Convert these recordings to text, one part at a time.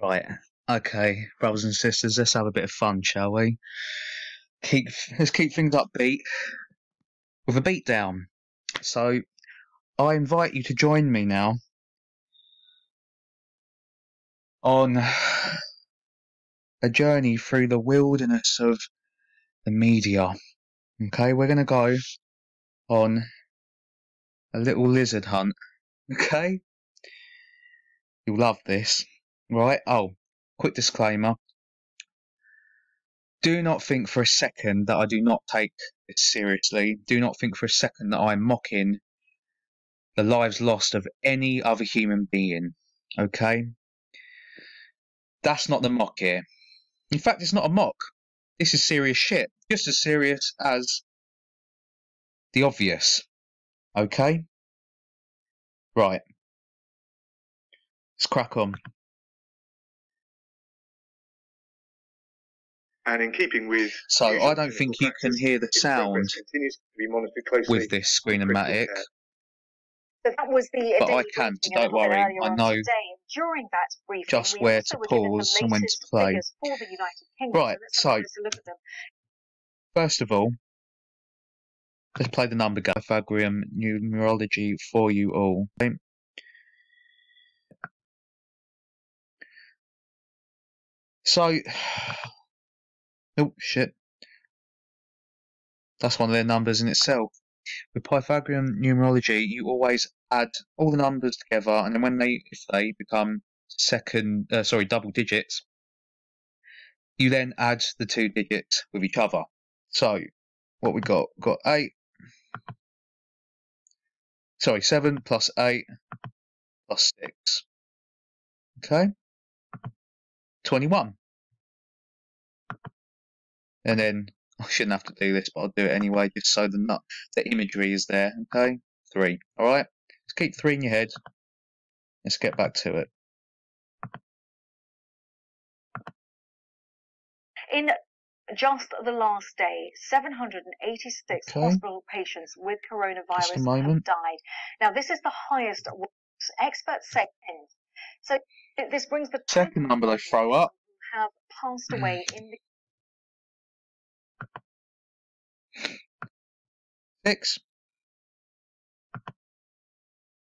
Right, okay, brothers and sisters, let's have a bit of fun, shall we? Let's keep things upbeat with a beat down. So, I invite you to join me now on a journey through the wilderness of the media. Okay, we're going to go on a little lizard hunt. Okay? You'll love this. Right? Oh, quick disclaimer. Do not think for a second that I do not take this seriously. Do not think for a second that I'm mocking the lives lost of any other human being. Okay? That's not the mock here. In fact, it's not a mock. This is serious shit. Just as serious as the obvious. Okay? Right. Let's crack on. And in keeping with... So, I don't think you can hear the sound with this Screen-O-Matic. So that was the but I can, so don't worry. I know during that briefing, just where to pause and when to play. Right, so first of all, let's play the number game. Pythagorean numerology for you all. Okay. So, oh shit, that's one of their numbers in itself. With Pythagorean numerology, you always add all the numbers together, and then if they become double digits, you then add the two digits with each other. So, what we got? We've got 7 plus 8 plus 6. Okay, 21. And then I shouldn't have to do this, but I'll do it anyway, just so the imagery is there. Okay, 3. All right, let's keep 3 in your head. Let's get back to it. In just the last day, 786 hospital patients with coronavirus have died. Now, this is the highest experts say. So this brings the second number they throw up have passed away in the 6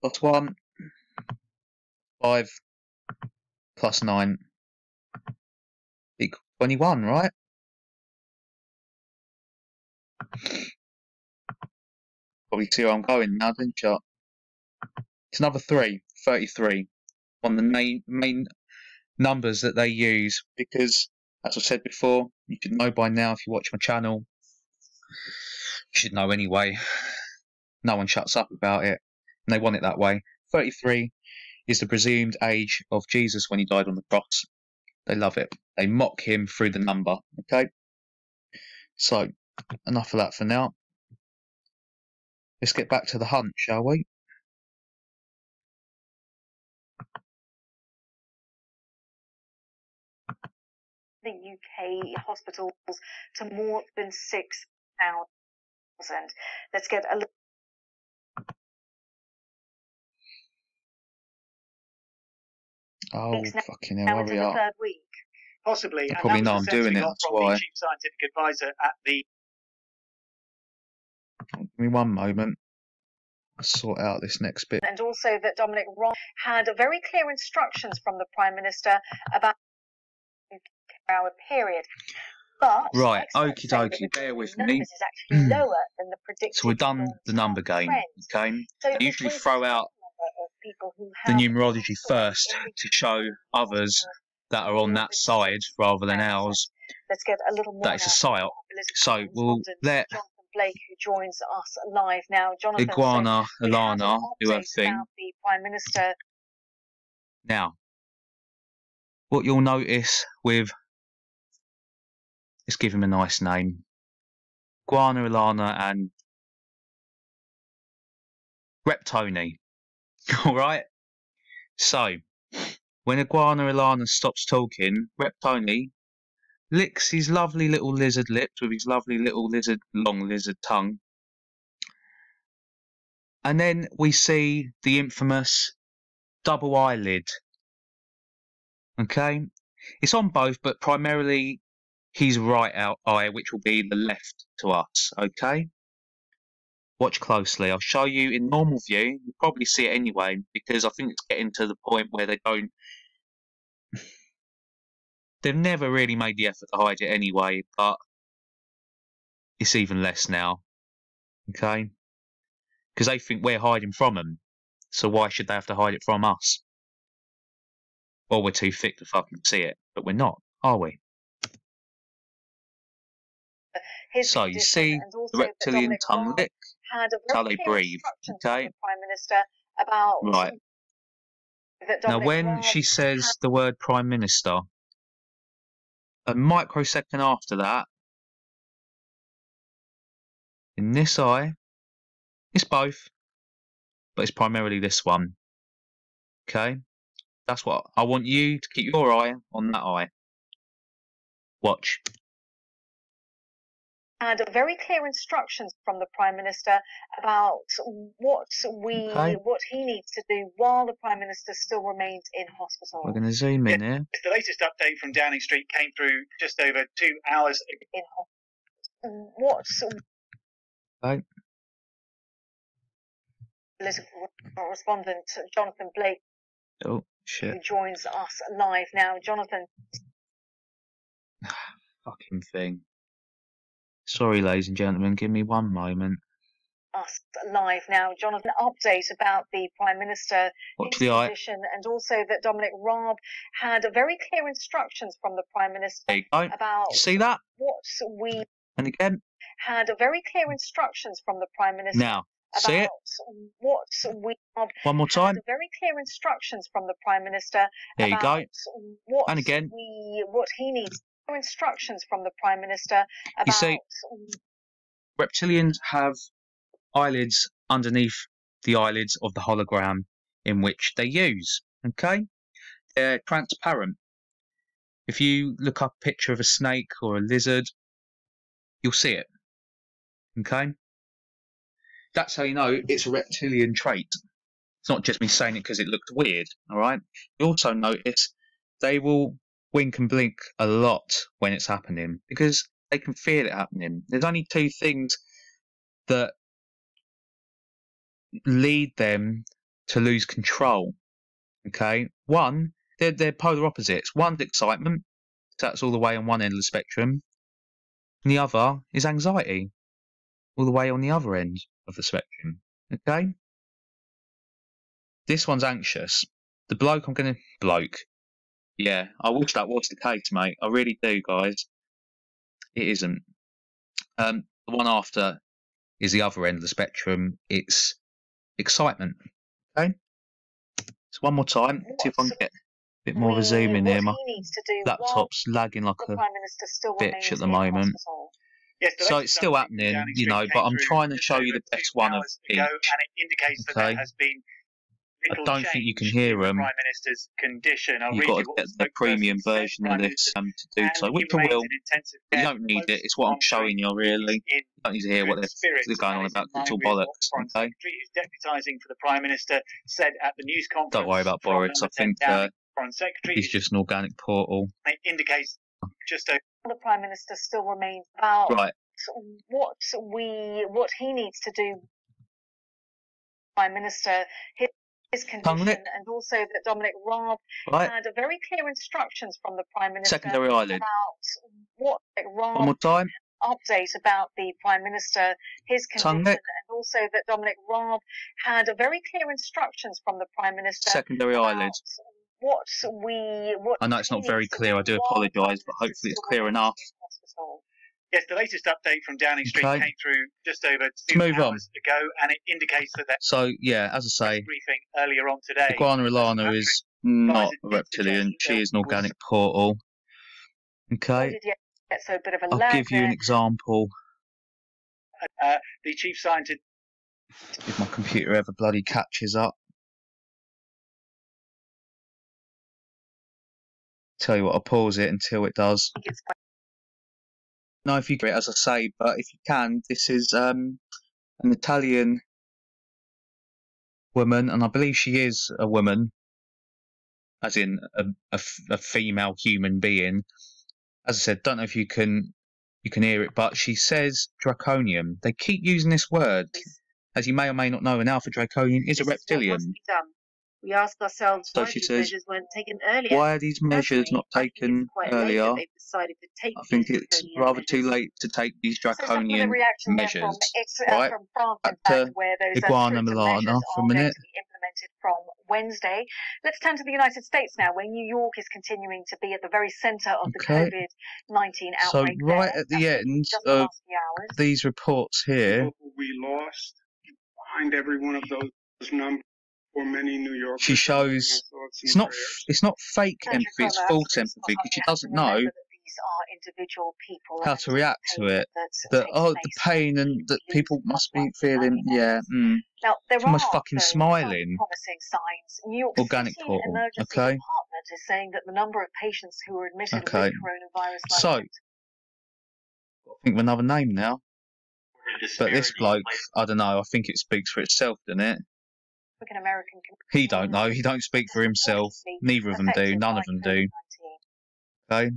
plus 1 5 plus 9 equals 21, right? Probably see where I'm going now, didn't you? It's another 3, 33. On the main numbers that they use, because as I said before, you should know by now if you watch my channel. You should know anyway. No one shuts up about it, and they want it that way. 33 is the presumed age of Jesus when he died on the cross. They love it. They mock him through the number. Okay. So enough of that for now. Let's get back to the hunt, shall we? The UK hospitals to more than 6,000. Let's get a look. Oh, fucking hell, hurry up. Third week. Possibly. I probably know I'm doing it, that's why. Chief scientific advisor at the... Give me one moment. I'll sort out this next bit. And also that Dominic Raab had very clear instructions from the Prime Minister about a 4-hour period. But right, okie dokie, bear with me. Is actually lower than the predicted. So we've done the number game, okay? So I usually throw out the numerology first to show others that are on that side rather than ours. Let's get a little more that it's a psyop. So we'll let Blake, who joins us live now. Jonathan, Iguana Alana do her thing. The Prime Minister. Now, what you'll notice with, let's give him a nice name, Iguana Alana and Reptoni. All right. So when Iguana Alana stops talking, Reptoni licks his lovely little lizard lips with his lovely little long lizard tongue. And then we see the infamous double eyelid. Okay, it's on both, but primarily his right eye, which will be the left to us. Okay, watch closely. I'll show you in normal view. You'll probably see it anyway, because I think it's getting to the point where they don't. They've never really made the effort to hide it anyway, but it's even less now. Okay, because they think we're hiding from them. So why should they have to hide it from us? Well, we're too thick to fucking see it, but we're not, are we? So you see the reptilian tongue lick. That's how they breathe. Okay. Right. Now, when she says the word Prime Minister, a microsecond after that, in this eye, it's both, but it's primarily this one. Okay. That's what I want you to keep your eye on that eye. Watch. Had very clear instructions from the Prime Minister about what he needs to do while the Prime Minister still remains in hospital. We're going to zoom in here. The latest update from Downing Street came through just over 2 hours ago. Okay. Political correspondent Jonathan Blake, oh shit, who joins us live now. Jonathan. Fucking thing. Sorry, ladies and gentlemen, give me one moment. Us live now, Jonathan. Update about the Prime Minister, Watch his the position, and also that Dominic Raab had very clear instructions from the Prime Minister about you see that? And again. Had very clear instructions from the Prime Minister. Now, see it? One more time. Had very clear instructions from the Prime Minister. There you go. And again. What he needs. Instructions from the Prime Minister about. You see, reptilians have eyelids underneath the eyelids of the hologram in which they use. Okay, they're transparent. If you look up a picture of a snake or a lizard, you'll see it. Okay, that's how you know it's a reptilian trait. It's not just me saying it because it looked weird. All right. You also notice they will wink and blink a lot when it's happening because they can feel it happening. There's only two things that lead them to lose control. Okay, one, they're polar opposites. One's excitement, so that's all the way on one end of the spectrum, and the other is anxiety, all the way on the other end of the spectrum. Okay, this one's anxious. The bloke yeah, I wish that was the case, mate. I really do, guys. It isn't. The one after is the other end of the spectrum. It's excitement. Okay. So one more time. See if I can get a bit more of a zoom in here. My laptop's lagging like a bitch at the moment. Yes, so it's still happening, you know, but I'm trying to show you the best one of each. And it indicates that there has been I don't think you can hear them. Prime Minister's condition. You've got to get the premium version of this to do so, which I will. But you don't need it. It's what I'm showing you, really. You don't need to hear what they're going on about. It's all bollocks. Okay. Who's deputising for the Prime Minister said at the news conference. Don't worry about Boris. I think he's just an organic portal. It indicates just the Prime Minister still remains about right. what he needs to do. Prime Minister. His condition, and also that Dominic Raab had very clear instructions from the Prime Minister secondary eyelid. About what Raab one more time. Update about the Prime Minister, his condition, and also that Dominic Raab had very clear instructions from the Prime Minister. Secondary eyelid. I know it's not very clear. I do apologise, but hopefully it's clear enough. Yes, the latest update from Downing Street came through just over 2 hours ago, and it indicates that. So yeah, as I say, briefing earlier on today. Iguana Ilana is not a reptilian; she is an organic portal. Okay, I'll give you an example. The chief scientist. If my computer ever bloody catches up. Tell you what, I'll pause it until it does. No, if you get it, as I say, but if you can, this is an Italian woman, and I believe she is a woman, as in a female human being. As I said, don't know if you can hear it, but she says draconium. They keep using this word. As you may or may not know, an alpha draconian is a reptilian. We ask ourselves so why she these says, measures weren't taken earlier. Why are these measures not taken earlier? I think it's rather too late to take these draconian measures. Right? Back to Iguana Milana for a minute. From Wednesday. Let's turn to the United States now, where New York is continuing to be at the very centre of the COVID-19 outbreak. So right at the end of these reports here, we lost behind every one of those numbers for many New Yorkers. She shows it's not fake empathy, it's false empathy, because she doesn't know how to react to it. That the pain and that people must be feeling. Yeah. Now, it's almost fucking smiling. Organic portal. Okay. Is saying that the number of patients who are admitted with coronavirus. So, I think of another name now. But this bloke, I don't know. I think it speaks for itself, doesn't it? He don't know. He don't speak for himself. Neither of them do. None of them do. Okay.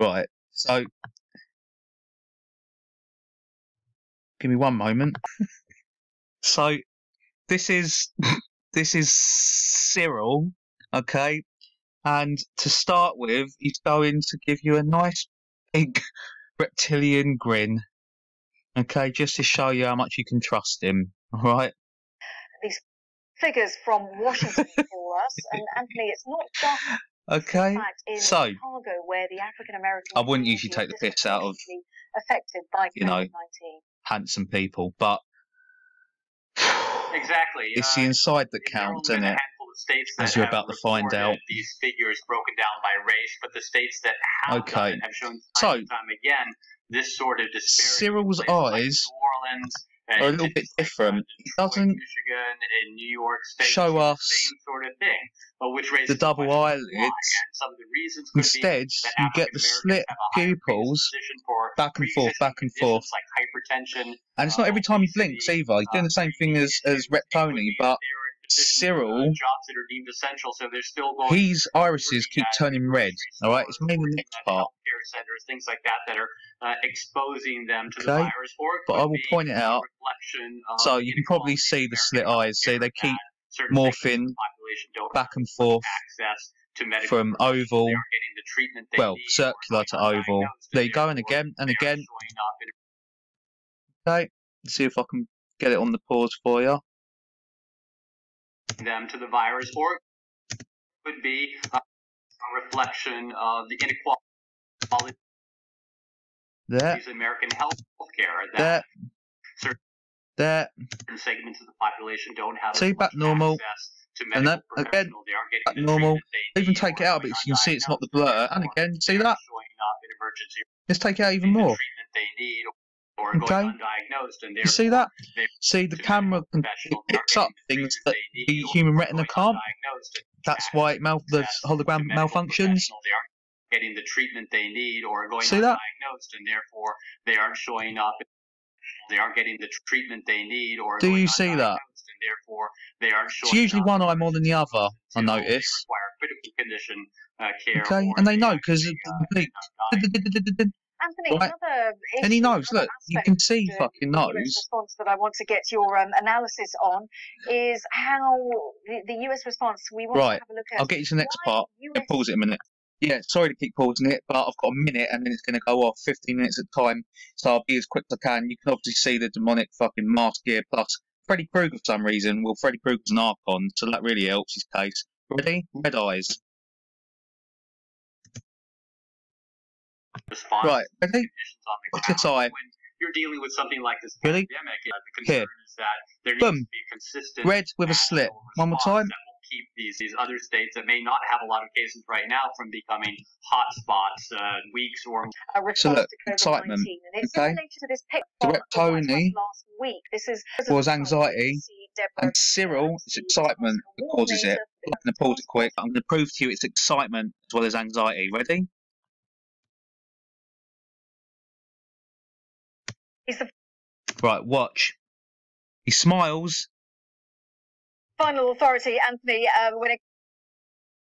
Right. So, give me one moment. So, this is Cyril. Okay. And to start with, he's going to give you a nice big reptilian grin. Okay, just to show you how much you can trust him. All right. These figures from Washington for us, and Anthony, it's not just okay. In so Chicago, where the African American I wouldn't usually take the piss out of affected by COVID-19. Handsome people, but exactly, it's the inside that counts, isn't it? As you're about to find out. These figures broken down by race, but the states that have done it have shown time and time again this sort of disparity. Cyril's eyes are a little bit different. He doesn't Michigan and New York State show us the same sort of thing, which the double eyelids. Some of the reasons instead, you get the slit pupils back and forth, back and forth. Like hypertension, and it's not every time he blinks either. He's doing the same thing as Reptoni, but Cyril, jobs that are deemed essential, so they're still going. His irises keep turning red. All right, it's mainly the next part. Centers, things like that are exposing them to the virus. Or but I will point it out. So you can probably see the slit eyes. See, they keep morphing back and forth from oval, well, circular to oval. There you go, and again and again. Okay, let's see if I can get it on the pause for you. Them to the virus, or it could be a reflection of the inequality there American health care that certain segments of the population don't have see back normal to and then again back normal. Even take it out a bit so you can see it's not the blur, and again see that. Let's take it out even more. Okay, you see that? See, the camera picks up things that the human retina can't. That's why the hologram malfunctions. Getting the treatment they need or going see that? Undiagnosed, and therefore they aren't showing up. They aren't getting the treatment they need or do you see that? And therefore they aren't showing it's usually up one eye more than the other, I notice. Require critical condition care. Okay, and they know because Anthony, right. And he knows, look, you can see fucking knows. The US response that I want to get your analysis on is how the US response, we want to have a look at. I'll get you to the next part. Pause it a minute. Yeah, sorry to keep pausing it, but I've got a minute and then it's going to go off 15 minutes at a time, so I'll be as quick as I can. You can obviously see the demonic fucking mask here, plus Freddy Krueger for some reason. Well, Freddy Krueger's an Archon, so that really helps his case. Ready? Red eyes. Right, ready? What's your tie? When you're dealing with something like this pandemic, the concern is that there needs to be a consistent red with a slit. One more time. Keep these other states that may not have a lot of cases right now from becoming hot spots weeks or so look, excitement. Okay, the Reptoni was anxiety, and Cyril is excitement that causes it. I'm going to pause it quick. I'm going to prove to you it's excitement as well as anxiety. Ready? Right, watch. He smiles. Final authority, Anthony, when it